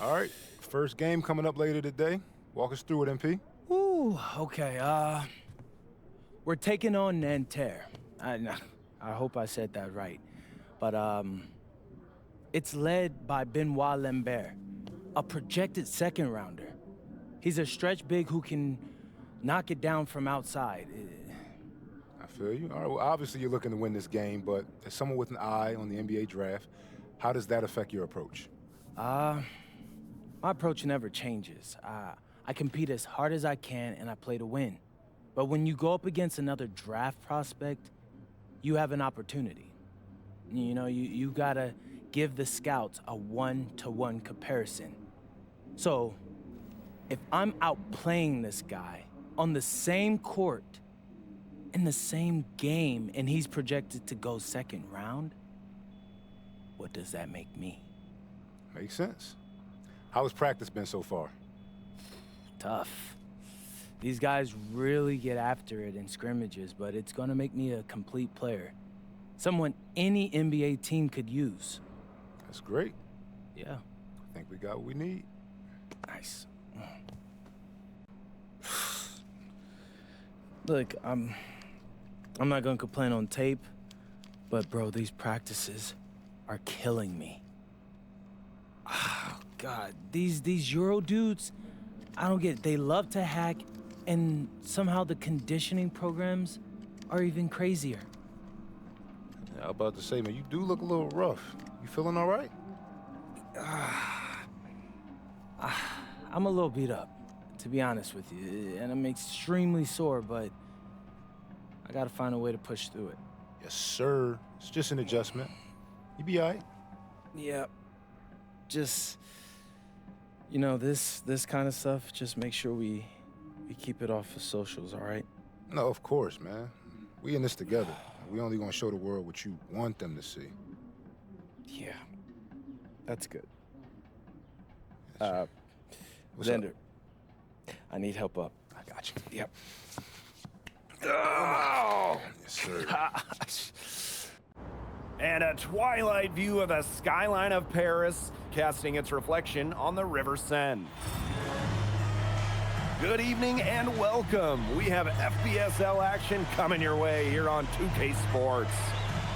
All right, first game coming up later today. Walk us through it, MP. Ooh, okay, we're taking on Nanterre. I hope I said that right. But, it's led by Benoit Lambert, a projected second rounder. He's a stretch big who can knock it down from outside. I feel you. All right, well, obviously you're looking to win this game, but as someone with an eye on the NBA draft, how does that affect your approach? My approach never changes. I compete as hard as I can and I play to win. But when you go up against another draft prospect, you have an opportunity. You know, you gotta give the scouts a one-to-one comparison. So, if I'm outplaying this guy on the same court, in the same game, and he's projected to go second round, what does that make me? Makes sense. How has practice been so far? Tough. These guys really get after it in scrimmages, but it's gonna make me a complete player. Someone any NBA team could use. That's great. Yeah. I think we got what we need. Nice. Look, I'm not gonna complain on tape, but bro, these practices are killing me. Oh, God, these Euro dudes, I don't get it. They love to hack, and somehow the conditioning programs are even crazier. Yeah, I was about to say, man, you do look a little rough. You feeling all right? I'm a little beat up, to be honest with you, and I'm extremely sore, but I gotta find a way to push through it. Yes, sir. It's just an adjustment. You be all right. Yeah, just, you know, this kind of stuff, just make sure we keep it off the socials, all right? No, of course, man. We in this together. We only gonna show the world what you want them to see. Yeah, that's good. What's Xander, up? I need help up. I got you. Yep. Oh! Yes, sir. Gosh. And a twilight view of the skyline of Paris, casting its reflection on the River Seine. Good evening and welcome. We have FBSL action coming your way here on 2K Sports.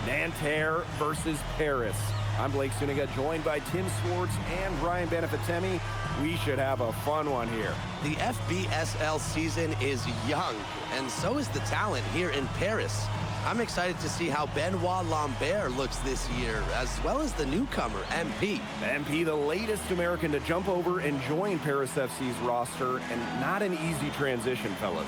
Nanterre versus Paris. I'm Blake Suniga, joined by Tim Swartz and Brian Benefitemi. We should have a fun one here. The FBSL season is young, and so is the talent here in Paris. I'm excited to see how Benoit Lambert looks this year, as well as the newcomer, MP. MP, the latest American to jump over and join Paris FC's roster, and not an easy transition, fellas.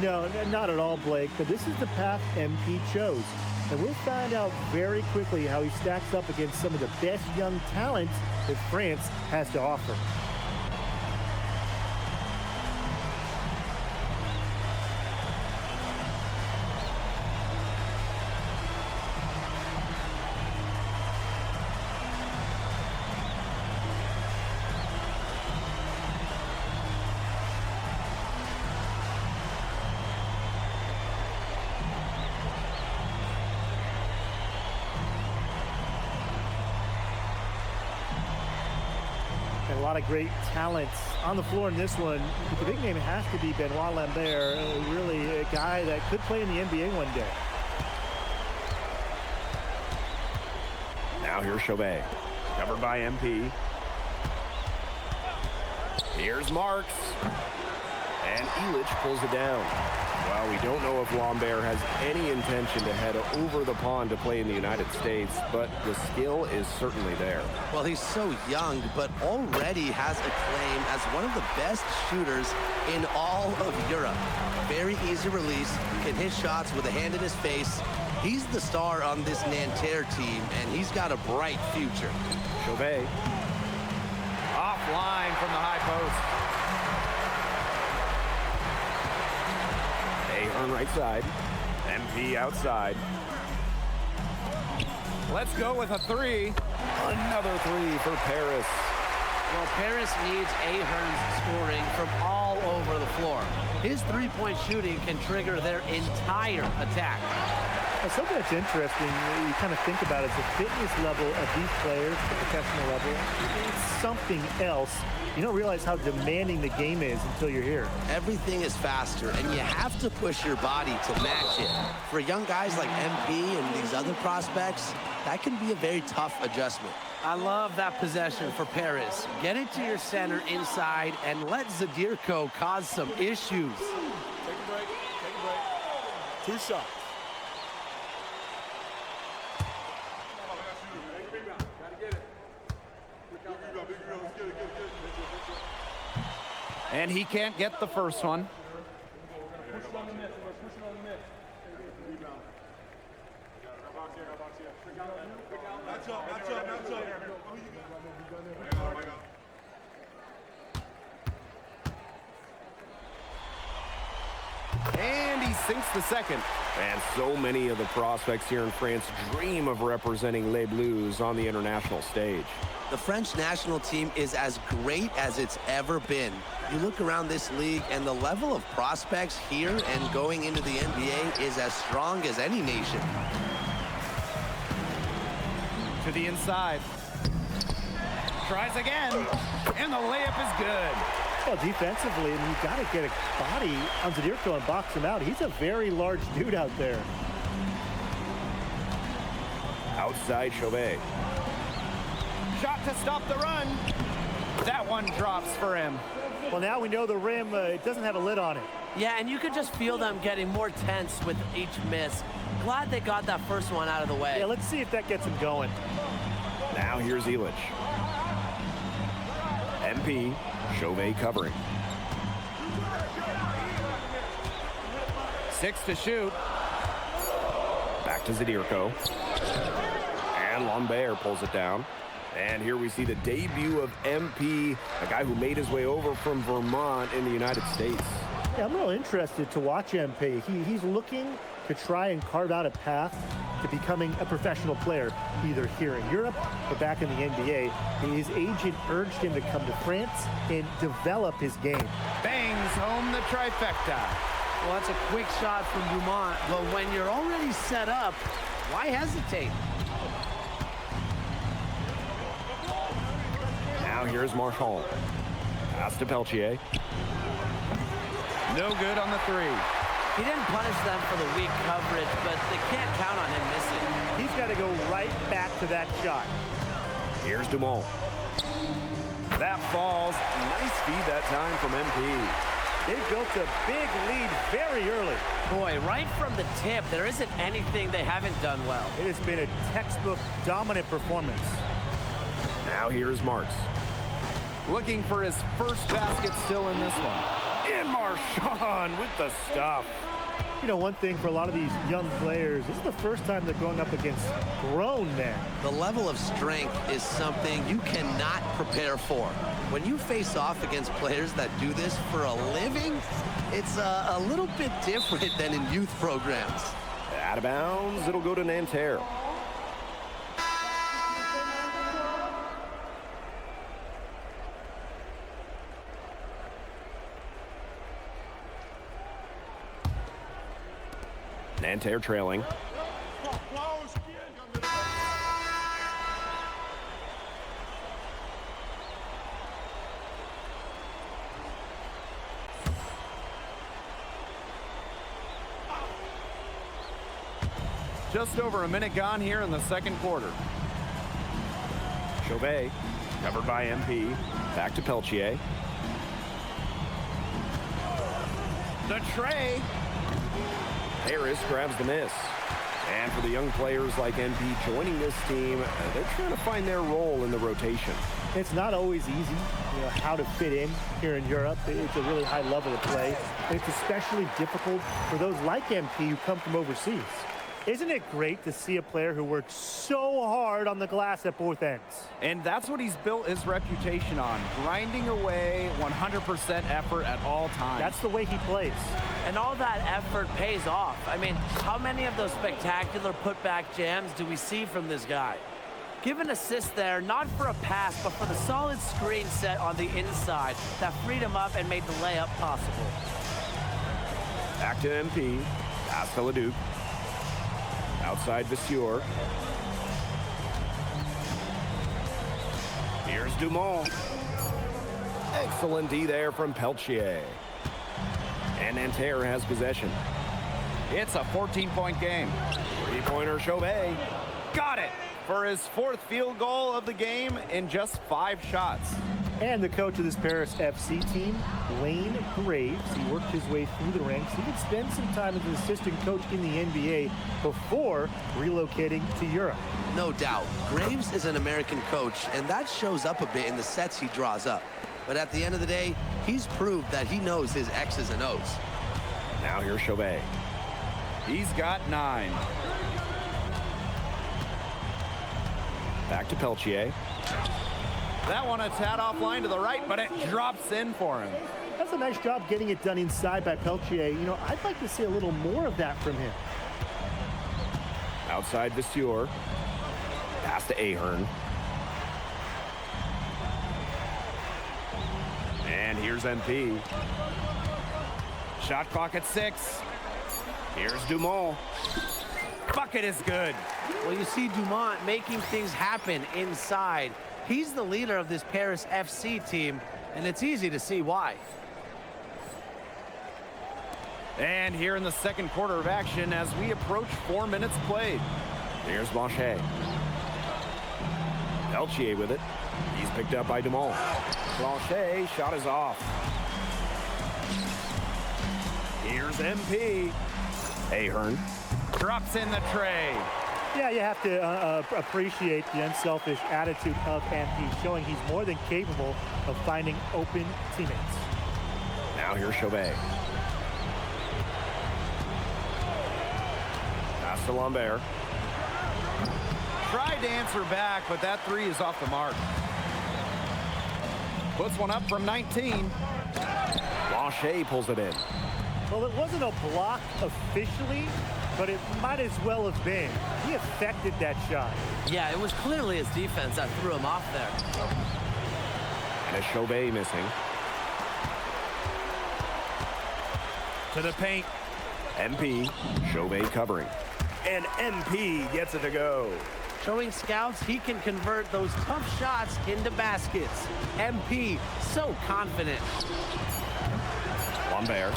No, not at all, Blake, but this is the path MP chose. And we'll find out very quickly how he stacks up against some of the best young talents that France has to offer. A lot of great talents on the floor in this one. But the big name has to be Benoit Lambert, really a guy that could play in the NBA one day. Now here's Chauvet, covered by MP. Here's Marks, and Illich pulls it down. Well, we don't know if Lambert has any intention to head over the pond to play in the United States, but the skill is certainly there. Well, he's so young, but already has a claim as one of the best shooters in all of Europe. Very easy release, can hit shots with a hand in his face. He's the star on this Nanterre team, and he's got a bright future. Chauvet, offline from the high post. On right side, MP outside. Let's go with a three. Another three for Paris. Well, Paris needs Ahern's scoring from all over the floor. His three-point shooting can trigger their entire attack. Something that's interesting, you kind of think about it, is the fitness level of these players at the professional level. It's something else. You don't realize how demanding the game is until you're here. Everything is faster, and you have to push your body to match it. For young guys like MP and these other prospects, that can be a very tough adjustment. I love that possession for Paris. Get it to your center inside and let Zadirko cause some issues. Take a break. Take a break. 2 shots. And he can't get the first one. And he sinks the second. And so many of the prospects here in France dream of representing Les Bleus on the international stage. The French national team is as great as it's ever been. You look around this league, and the level of prospects here and going into the NBA is as strong as any nation. To the inside. Tries again. And the layup is good. Well, defensively, and you've got to get a body on Zadirko and box him out. He's a very large dude out there. Outside Chauvet. Shot to stop the run. That one drops for him. Well, now we know the rim, it doesn't have a lid on it. Yeah, and you could just feel them getting more tense with each miss. Glad they got that first one out of the way. Yeah, let's see if that gets him going. Now here's Illich. MP, Chauvet covering. 6 to shoot. Back to Zadirko. And Lambert pulls it down. And here we see the debut of MP, a guy who made his way over from Vermont in the United States. Yeah, I'm real interested to watch MP. He's looking to try and carve out a path to becoming a professional player, either here in Europe or back in the NBA. His agent urged him to come to France and develop his game. Bangs home the trifecta. Well, that's a quick shot from Dumont, but when you're already set up, why hesitate? Now here's Marchand. Pass to Peltier. No good on the 3. He didn't punish them for the weak coverage, but they can't count on him missing. He's got to go right back to that shot. Here's Dumont. That falls. Nice feed that time from MP. They built a big lead very early. Boy, right from the tip, there isn't anything they haven't done well. It has been a textbook dominant performance. Now here's Marks. Looking for his first basket still in this one. And Marchand with the stuff. You know, one thing for a lot of these young players, this is the first time they're going up against grown men. The level of strength is something you cannot prepare for. When you face off against players that do this for a living, it's a little bit different than in youth programs. Out of bounds, it'll go to Nanterre. Nanterre trailing. Just over a minute gone here in the second quarter. Chauvet, covered by MP. Back to Peltier. The tray. Harris grabs the miss. And for the young players like MP joining this team, they're trying to find their role in the rotation. It's not always easy, you know, how to fit in here in Europe. It's a really high level of play. And it's especially difficult for those like MP who come from overseas. Isn't it great to see a player who works so hard on the glass at both ends? And that's what he's built his reputation on, grinding away 100% effort at all times. That's the way he plays. And all that effort pays off. I mean, how many of those spectacular putback jams do we see from this guy? Give an assist there, not for a pass, but for the solid screen set on the inside that freed him up and made the layup possible. Back to MP. Pass to Leduc. Outside Vasseur. Here's Dumont. Excellent D there from Peltier. And Nanterre has possession. It's a 14-point game. Three-pointer Chauvet. Got it for his 4th field goal of the game in just 5 shots. And the coach of this Paris FC team, Lane Graves, he worked his way through the ranks. He would spend some time as an assistant coach in the NBA before relocating to Europe. No doubt. Graves is an American coach, and that shows up a bit in the sets he draws up. But at the end of the day, he's proved that he knows his X's and O's. Now here's Chauvet. He's got 9. Back to Peltier. That one a tad offline to the right, but it drops in for him. That's a nice job getting it done inside by Peltier. You know, I'd like to see a little more of that from him. Outside Vasseur. Pass to Ahern. And here's MP. Shot clock at 6. Here's Dumont. Bucket is good. Well, you see Dumont making things happen inside. He's the leader of this Paris FC team, and it's easy to see why. And here in the second quarter of action as we approach 4 minutes played. Here's Blanchet. Peltier with it. He's picked up by Dumont. Blanchet, shot is off. Here's MP. Ahern. Drops in the tray. Yeah, you have to appreciate the unselfish attitude of MP, showing he's more than capable of finding open teammates. Now here's Chauvet. Pass to Lambert. Tried to answer back, but that 3 is off the mark. Puts one up from 19. Blanchet pulls it in. Well, it wasn't a block officially, but it might as well have been. He affected that shot. Yeah, it was clearly his defense that threw him off there. And a Chauvet missing. To the paint. MP. Chauvet covering. And MP gets it to go. Showing scouts he can convert those tough shots into baskets. MP, so confident. Lambert.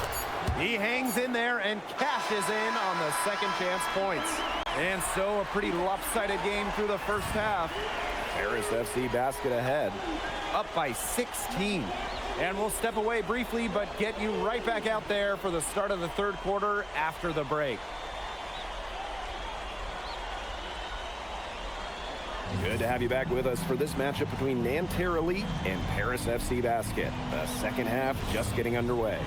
He hangs in there and cashes in on the second chance points. And so a pretty lopsided game through the first half. Paris FC basket ahead. Up by 16. And we'll step away briefly, but get you right back out there for the start of the third quarter after the break. Good to have you back with us for this matchup between Nanterre Elite and Paris FC Basket. The second half just getting underway.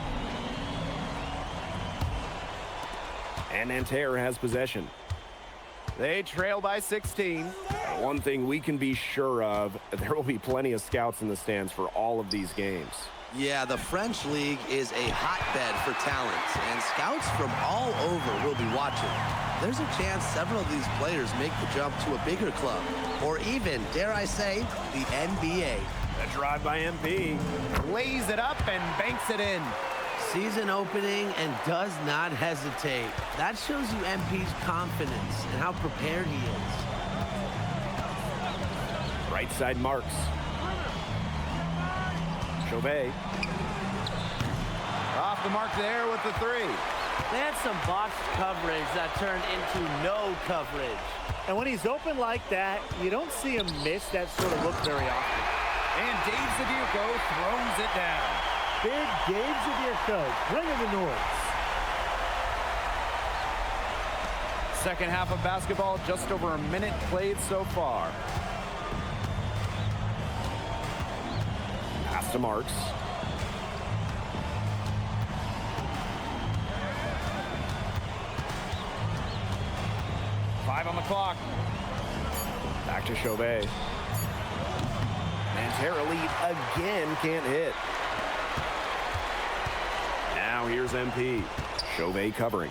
And Nanterre has possession. They trail by 16. One thing we can be sure of, there will be plenty of scouts in the stands for all of these games. Yeah, the French League is a hotbed for talent, and scouts from all over will be watching. There's a chance several of these players make the jump to a bigger club, or even, dare I say, the NBA. The drive by MP. Lays it up and banks it in. Season opening and does not hesitate. That shows you MP's confidence and how prepared he is. Right side marks. Chauvet. Off the mark there with the 3. They had some box coverage that turned into no coverage. And when he's open like that, you don't see him miss that sort of look very often. And Dave Zadirko throws it down. Big Dave Zadirko, bringing the noise. Second half of basketball, just over a minute played so far. Pass to Marks. Five on the clock. Back to Chauvet. Nanterre Elite again can't hit. Now here's MP. Chauvet covering.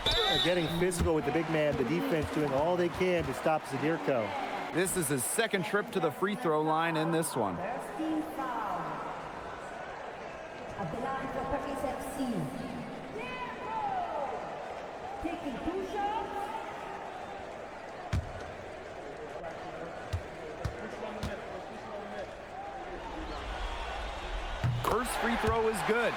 They're getting physical with the big man. The defense doing all they can to stop Zadirko. This is his second trip to the free throw line in this one. First free throw is good.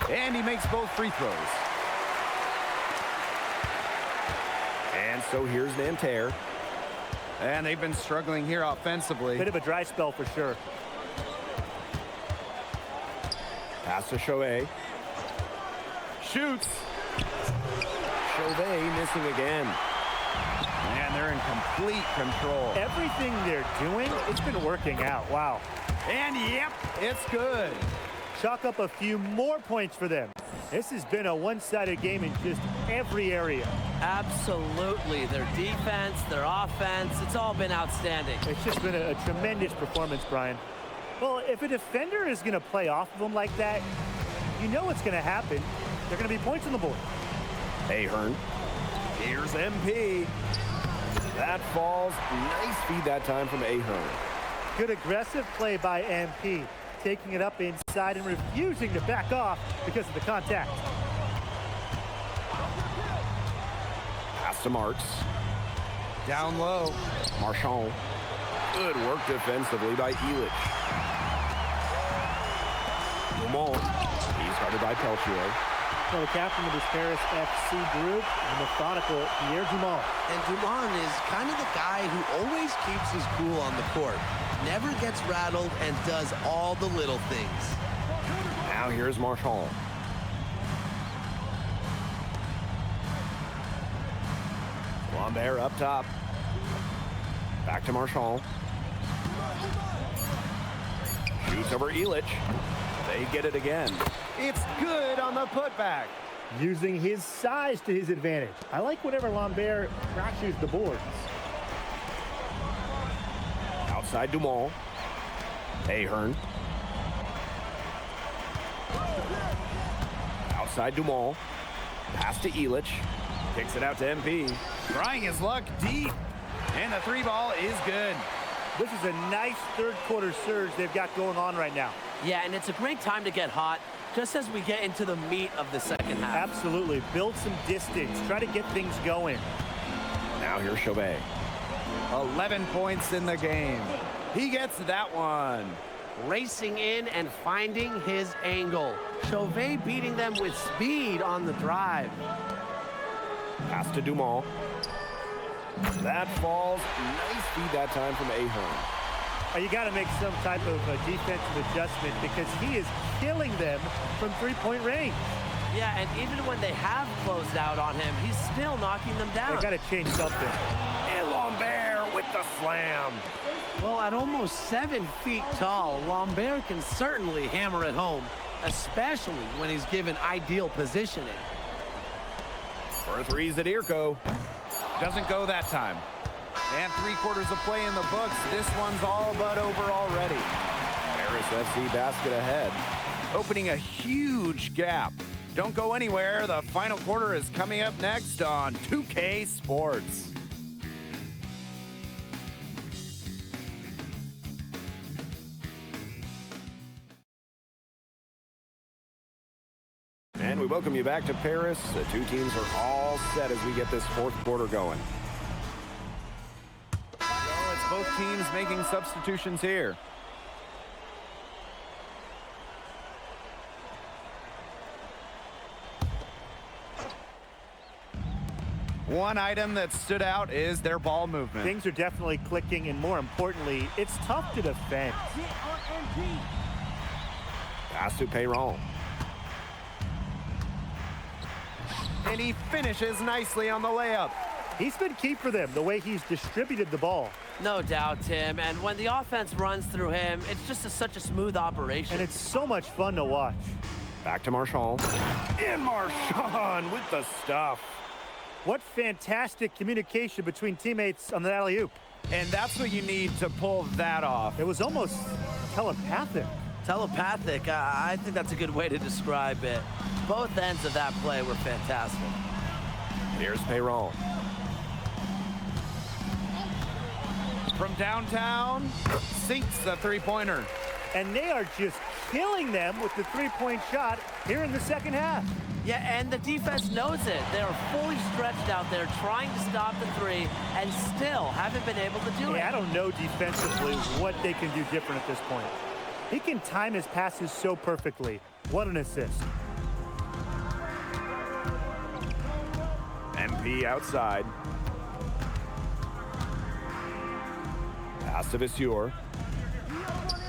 And he makes both free throws. And so here's Nanterre. And they've been struggling here offensively. Bit of a dry spell for sure. Pass to Chauvet. Shoots. Chauvet missing again. And they're in complete control. Everything they're doing, it's been working out. Wow. And yep, it's good. Chalk up a few more points for them. This has been a one-sided game in just every area. Absolutely. Their defense, their offense, it's all been outstanding. It's just been a tremendous performance, Brian. Well, if a defender is going to play off of them like that, you know what's going to happen. There are going to be points on the board. Ahern. Here's MP. That falls. Nice feed that time from Ahern. Good aggressive play by MP. Taking it up inside and refusing to back off because of the contact. Pass to Marks. Down low. Marchand. Good work defensively by Illich. Dumont. He's guarded by Peltier. So the captain of this Paris FC group, the methodical Pierre Dumont. And Dumont is kind of the guy who always keeps his cool on the court. Never gets rattled and does all the little things. Now here's Marchand. Lambert up top. Back to Marchand. Shoots over Illich. They get it again. It's good on the putback. Using his size to his advantage. I like whenever Lambert crashes the boards. Outside Dumont. Ahern. Outside Dumont. Pass to Illich. Kicks it out to MP. Trying his luck deep. And the three ball is good. This is a nice third quarter surge they've got going on right now. Yeah, and it's a great time to get hot, just as we get into the meat of the second half. Absolutely. Build some distance. Try to get things going. Now here's Chauvet. 11 points in the game. He gets that one. Racing in and finding his angle. Chauvet beating them with speed on the drive. Pass to Dumont. That falls. Nice feed that time from Ahern. You got to make some type of defensive adjustment because he is killing them from three-point range. Yeah, and even when they have closed out on him, he's still knocking them down. They got to change something. And Lambert with the slam. Well, at almost 7 feet tall, Lambert can certainly hammer it home, especially when he's given ideal positioning. For threes at Irko. Doesn't go that time. And 3/4 of play in the books. This one's all but over already. Paris FC basket ahead. Opening a huge gap. Don't go anywhere. The final quarter is coming up next on 2K Sports. And we welcome you back to Paris. The two teams are all set as we get this fourth quarter going. So it's both teams making substitutions here. One item that stood out is their ball movement. Things are definitely clicking, and more importantly, it's tough to defend. Pass to Perron. And he finishes nicely on the layup. He's been key for them, the way he's distributed the ball. No doubt, Tim. And when the offense runs through him, it's just such a smooth operation. And it's so much fun to watch. Back to Marchand. And Marchand with the stuff. What fantastic communication between teammates on the alley-oop. And that's what you need to pull that off. It was almost telepathic. Telepathic, I think that's a good way to describe it. Both ends of that play were fantastic. Here's Perron. From downtown, sinks the three-pointer. And they are just killing them with the three-point shot here in the second half. Yeah, and the defense knows it. They're fully stretched out there trying to stop the three and still haven't been able to do it. I don't know defensively what they can do different at this point. He can time his passes so perfectly. What an assist. MP outside. Pass to Vasseur.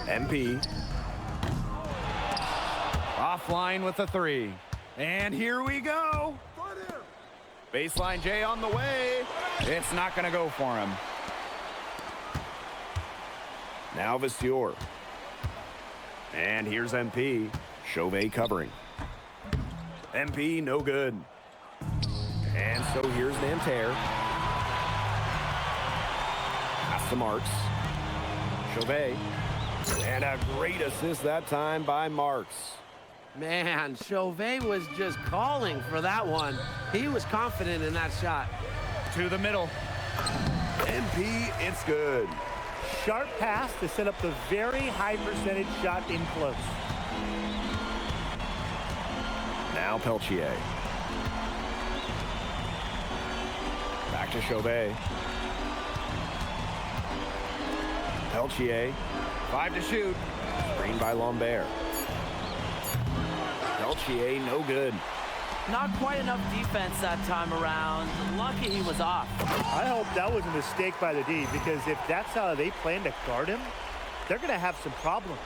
MP. Offline with the three. And here we go. Baseline J on the way. It's not going to go for him. Now Vasseur. And here's MP. Chauvet covering. MP, no good. And so here's Nanterre. Pass to Marks. Chauvet. And a great assist that time by Marks. Man, Chauvet was just calling for that one. He was confident in that shot. To the middle. MP, it's good. Sharp pass to set up the very high percentage shot in close. Now Peltier. Back to Chauvet. Peltier. 5 to shoot. Screen by Lambert. Peltier, no good. Not quite enough defense that time around. Lucky he was off. I hope that was a mistake by the D, because if that's how they plan to guard him, they're going to have some problems.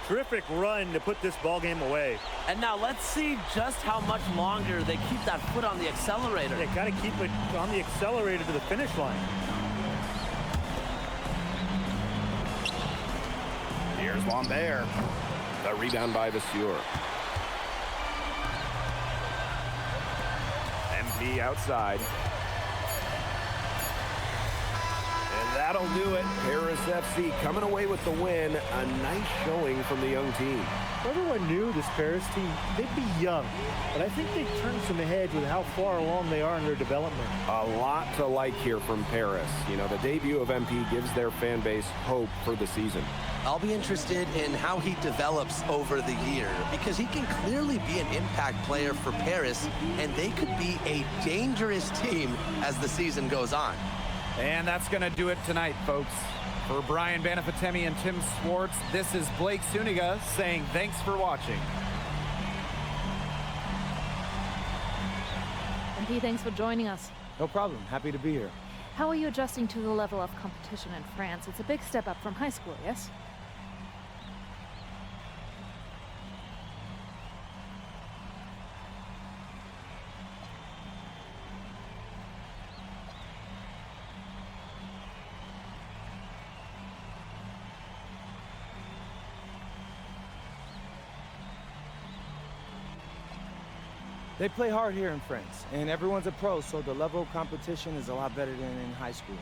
Terrific run to put this ball game away. And now let's see just how much longer they keep that foot on the accelerator. They got to keep it on the accelerator to the finish line. Here's Lambert. The rebound by Vasseur. MP outside. And that'll do it. Paris FC coming away with the win. A nice showing from the young team. Everyone knew this Paris team, they'd be young, but I think they turned some heads with how far along they are in their development. A lot to like here from Paris. You know, the debut of MP gives their fan base hope for the season. I'll be interested in how he develops over the year, because he can clearly be an impact player for Paris, and they could be a dangerous team as the season goes on. And that's going to do it tonight, folks. For Brian Banafitemi and Tim Swartz, this is Blake Suniga saying thanks for watching. MP, thanks for joining us. No problem. Happy to be here. How are you adjusting to the level of competition in France? It's a big step up from high school, yes? They play hard here in France, and everyone's a pro, so the level of competition is a lot better than in high school.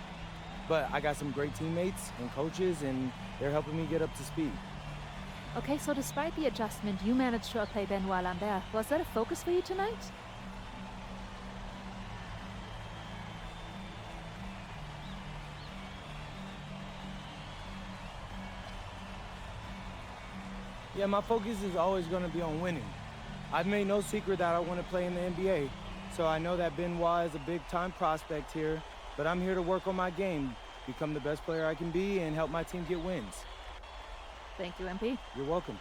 But I got some great teammates and coaches, and they're helping me get up to speed. Okay, so despite the adjustment, you managed to outplay Benoit Lambert. Was that a focus for you tonight? Yeah, my focus is always going to be on winning. I've made no secret that I want to play in the NBA, so I know that Benoit is a big-time prospect here, but I'm here to work on my game, become the best player I can be, and help my team get wins. Thank you, MP. You're welcome.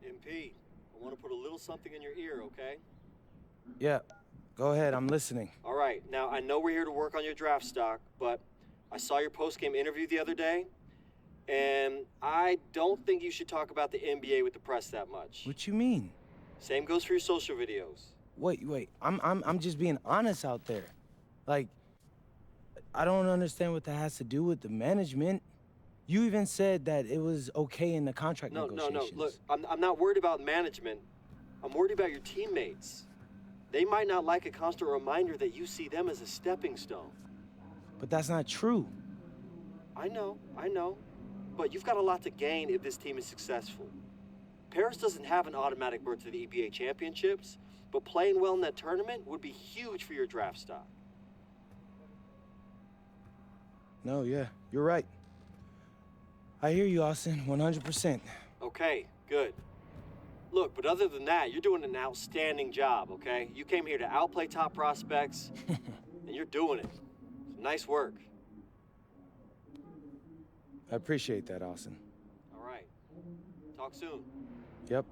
MP, I want to put a little something in your ear, okay? Yeah, go ahead, I'm listening. All right, now I know we're here to work on your draft stock, but I saw your post-game interview the other day, and I don't think you should talk about the NBA with the press that much. What you mean? Same goes for your social videos. Wait, I'm just being honest out there. Like, I don't understand what that has to do with the management. You even said that it was okay in the contract No, negotiations. Look, I'm not worried about management. I'm worried about your teammates. They might not like a constant reminder that you see them as a stepping stone. But that's not true. I know. But you've got a lot to gain if this team is successful. Paris doesn't have an automatic berth to the EBA championships, but playing well in that tournament would be huge for your draft stock. No, yeah, you're right. I hear you, Austin, 100%. Okay, good. Look, but other than that, you're doing an outstanding job, okay? You came here to outplay top prospects, and you're doing it. Nice work. I appreciate that, Austin. All right. Talk soon. Yep.